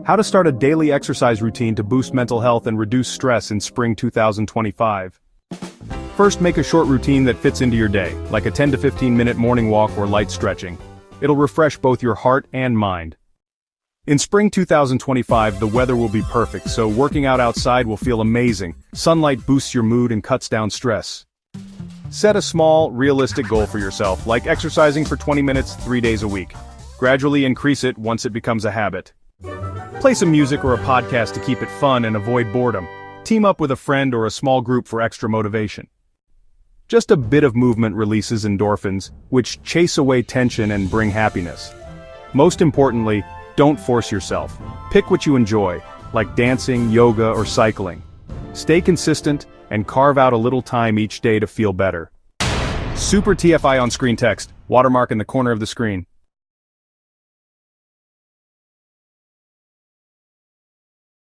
How to start a daily exercise routine to boost mental health and reduce stress in spring 2025. First, make a short routine that fits into your day, like a 10 to 15 minute morning walk or light stretching. It'll refresh both your heart and mind. In spring 2025, the weather will be perfect, so working out outside will feel amazing. Sunlight boosts your mood and cuts down stress. Set a small, realistic goal for yourself, like exercising for 20 minutes 3 days a week. Gradually increase it once it becomes a habit. Play some music or a podcast to keep it fun and avoid boredom. Team up with a friend or a small group for extra motivation. Just a bit of movement releases endorphins, which chase away tension and bring happiness. Most importantly, don't force yourself. Pick what you enjoy, like dancing, yoga, or cycling. Stay consistent and carve out a little time each day to feel better. Super TFI on screen text, watermark in the corner of the screen.